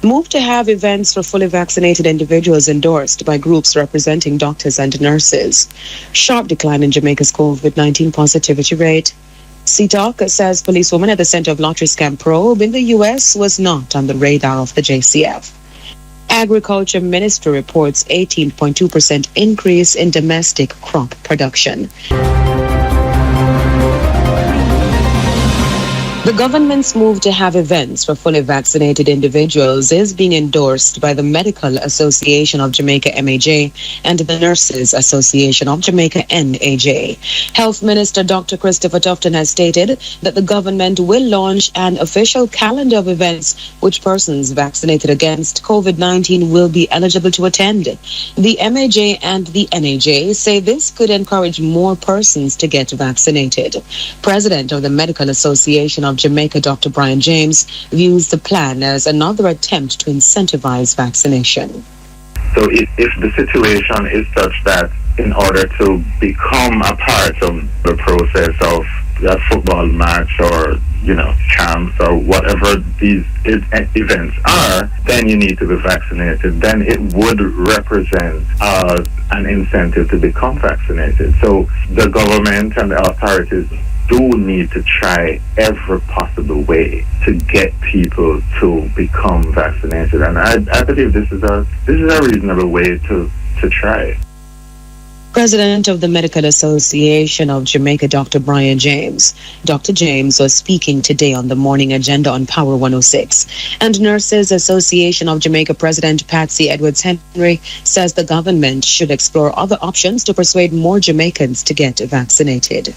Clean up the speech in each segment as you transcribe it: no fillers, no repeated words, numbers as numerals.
Move to have events for fully vaccinated individuals endorsed by groups representing doctors and nurses. Sharp decline in Jamaica's COVID-19 positivity rate. CTOC says policewoman at the center of lottery scam probe in the U.S. was not on the radar of the JCF. Agriculture Ministry reports 18.2% increase in domestic crop production. The government's move to have events for fully vaccinated individuals is being endorsed by the Medical Association of Jamaica MAJ and the Nurses Association of Jamaica NAJ. Health Minister Dr. Christopher Tufton has stated that the government will launch an official calendar of events which persons vaccinated against COVID-19 will be eligible to attend. The MAJ and the NAJ say this could encourage more persons to get vaccinated. President of the Medical Association of Jamaica, Dr. Brian James, views the plan as another attempt to incentivize vaccination. So if the situation is such that in order to become a part of the process of a football match or, camps or whatever these events are, then you need to be vaccinated. Then it would represent an incentive to become vaccinated. So the government and the authorities do need to try every possible way to get people to become vaccinated, and I believe this is a reasonable way to try. President of the Medical Association of Jamaica, Dr. Brian James. Dr. James was speaking today on the morning agenda on Power 106. And Nurses Association of Jamaica President Patsy Edwards-Henry says the government should explore other options to persuade more Jamaicans to get vaccinated.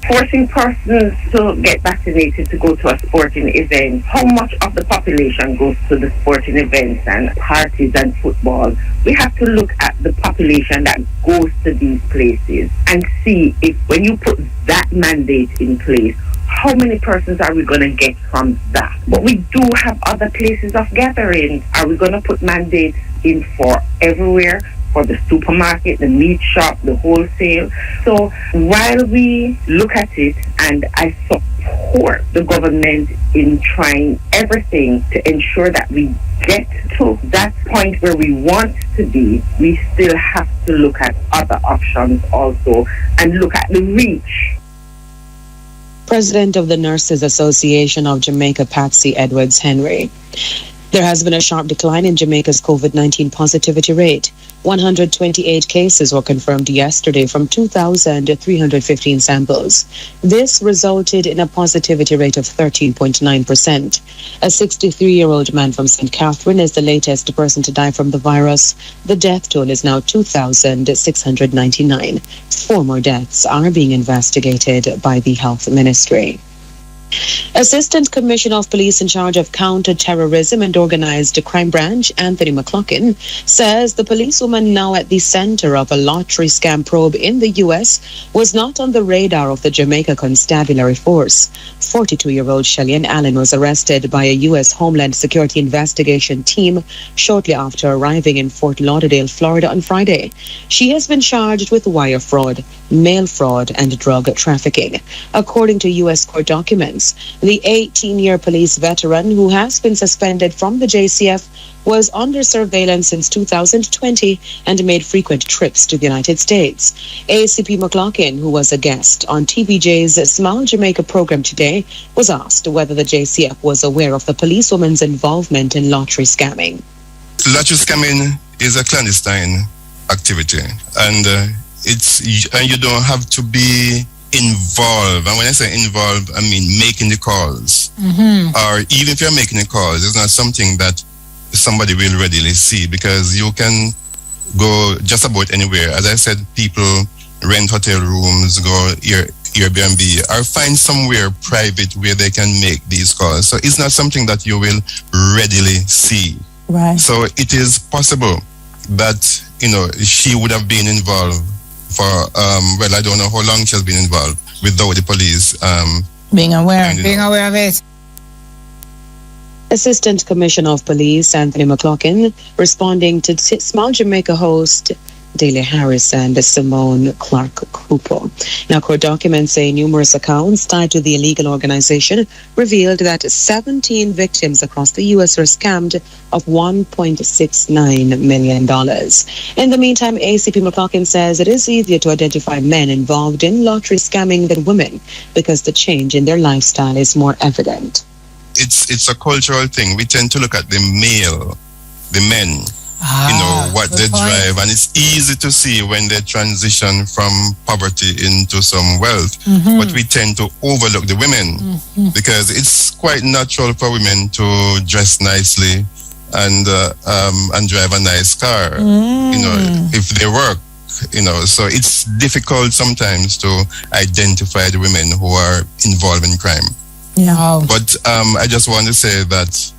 Forcing persons to get vaccinated to go to a sporting event, how much of the population goes to the sporting events and parties and football? We have to look at the population that goes to these places and see if when you put that mandate in place, how many persons are we going to get from that? But we do have other places of gathering. Are we going to put mandates in for everywhere? For the supermarket, the meat shop, the wholesale. So while we look at it, and I support the government in trying everything to ensure that we get to that point where we want to be, we still have to look at other options also and look at the reach. President of the Nurses Association of Jamaica, Patsy Edwards-Henry. There has been a sharp decline in Jamaica's COVID-19 positivity rate. 128 cases were confirmed yesterday from 2,315 samples. This resulted in a positivity rate of 13.9%. A 63-year-old man from St. Catherine is the latest person to die from the virus. The death toll is now 2,699. 4 more deaths are being investigated by the Health Ministry. Assistant Commissioner of Police in charge of counter-terrorism and organized crime branch, Anthony McLaughlin, says the policewoman now at the center of a lottery scam probe in the U.S. was not on the radar of the Jamaica Constabulary Force. 42-year-old Shelian Allen was arrested by a U.S. Homeland Security Investigation team shortly after arriving in Fort Lauderdale, Florida on Friday. She has been charged with wire fraud, mail fraud, and drug trafficking. According to U.S. court documents, the 18-year police veteran who has been suspended from the JCF was under surveillance since 2020 and made frequent trips to the United States. ACP McLaughlin, who was a guest on TVJ's Smile Jamaica program today, was asked whether the JCF was aware of the policewoman's involvement in lottery scamming. Lottery scamming is a clandestine activity, and you don't have to be involved. And when I say involved, I mean making the calls. Or even if you're making the calls, it's not something that somebody will readily see, because you can go just about anywhere. As I said, people rent hotel rooms, go Airbnb, or find somewhere private where they can make these calls. So it's not something that you will readily see. Right. So it is possible that, she would have been involved for, I don't know how long she has been involved without the police. Being aware of it. Assistant Commissioner of Police Anthony McLaughlin responding to Smile Jamaica host Daley Harris and Simone Clark Cooper. Now, court documents say numerous accounts tied to the illegal organization revealed that 17 victims across the U.S. were scammed of $1.69 million. In the meantime, ACP McLaughlin says it is easier to identify men involved in lottery scamming than women because the change in their lifestyle is more evident. It's a cultural thing. We tend to look at the men. What they drive, and it's easy to see when they transition from poverty into some wealth. But we tend to overlook the women because it's quite natural for women to dress nicely and drive a nice car, if they work. So it's difficult sometimes to identify the women who are involved in crime. Yeah. But I just want to say that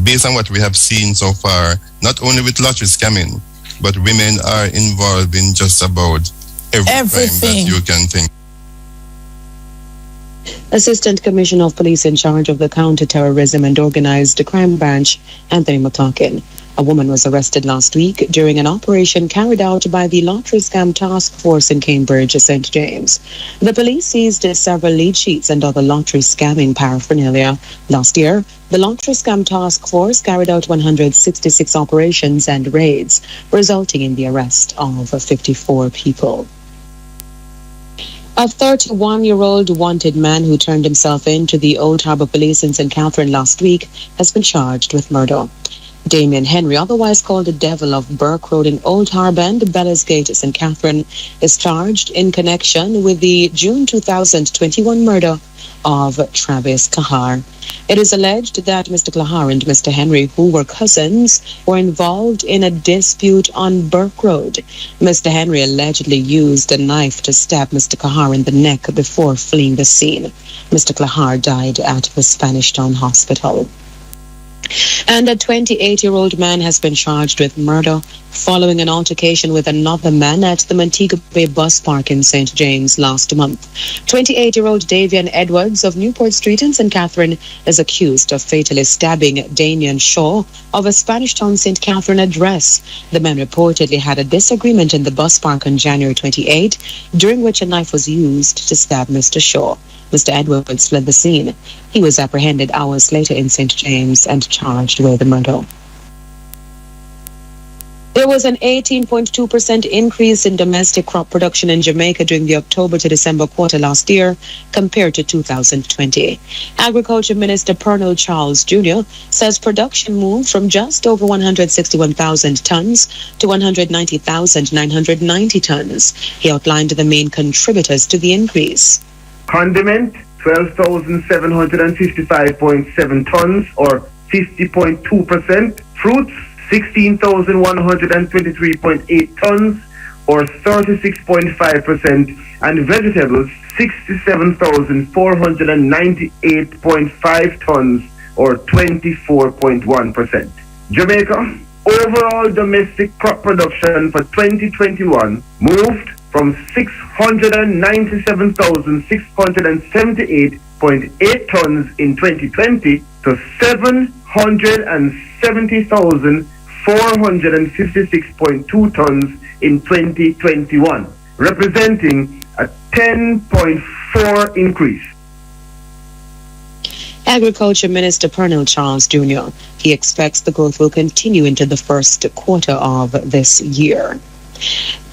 based on what we have seen so far, not only with lottery scamming, but women are involved in just about everything that you can think. Assistant Commissioner of Police in charge of the Counter-Terrorism and Organized Crime Branch, Anthony McLaughlin. A woman was arrested last week during an operation carried out by the Lottery Scam Task Force in Cambridge, St. James. The police seized several lead sheets and other lottery scamming paraphernalia. Last year, the Lottery Scam Task Force carried out 166 operations and raids, resulting in the arrest of 54 people. A 31-year-old wanted man who turned himself in to the Old Harbour Police in St. Catherine last week has been charged with murder. Damien Henry, otherwise called the Devil of Burke Road in Old Harbour and Bellersgate, St. Catherine, is charged in connection with the June 2021 murder of Travis Kahar. It is alleged that Mr. Kahar and Mr. Henry, who were cousins, were involved in a dispute on Burke Road. Mr. Henry allegedly used a knife to stab Mr. Kahar in the neck before fleeing the scene. Mr. Kahar died at the Spanish Town Hospital. And a 28-year-old man has been charged with murder following an altercation with another man at the Montego Bay Bus Park in St. James last month. 28-year-old Davian Edwards of Newport Street in St. Catherine is accused of fatally stabbing Damian Shaw of a Spanish Town St. Catherine address. The men reportedly had a disagreement in the bus park on January 28, during which a knife was used to stab Mr. Shaw. Mr. Edwards fled the scene. He was apprehended hours later in St. James and charged with the murder. There was an 18.2% increase in domestic crop production in Jamaica during the October to December quarter last year compared to 2020. Agriculture Minister Pernell Charles Jr. says production moved from just over 161,000 tons to 190,990 tons. He outlined the main contributors to the increase. Condiment, 12,755.7 tons or 50.2%. Fruits, 16,123.8 tons or 36.5%. And vegetables, 67,498.5 tons or 24.1%. Jamaica, overall domestic crop production for 2021 moved from 697,678.8 tons in 2020 to 770,456.2 tons in 2021, representing a 10.4% increase. Agriculture Minister Pernell Charles Jr. He expects the growth will continue into the first quarter of this year.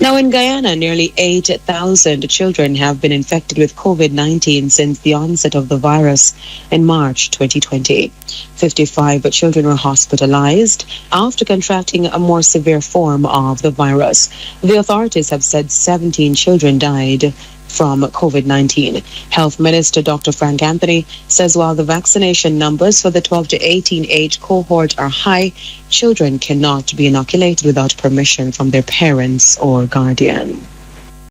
Now in Guyana, nearly 8,000 children have been infected with COVID-19 since the onset of the virus in March 2020. 55 children were hospitalized after contracting a more severe form of the virus. The authorities have said 17 children died from COVID-19. Health Minister Dr. Frank Anthony says while the vaccination numbers for the 12 to 18 age cohort are high, children cannot be inoculated without permission from their parents or guardian.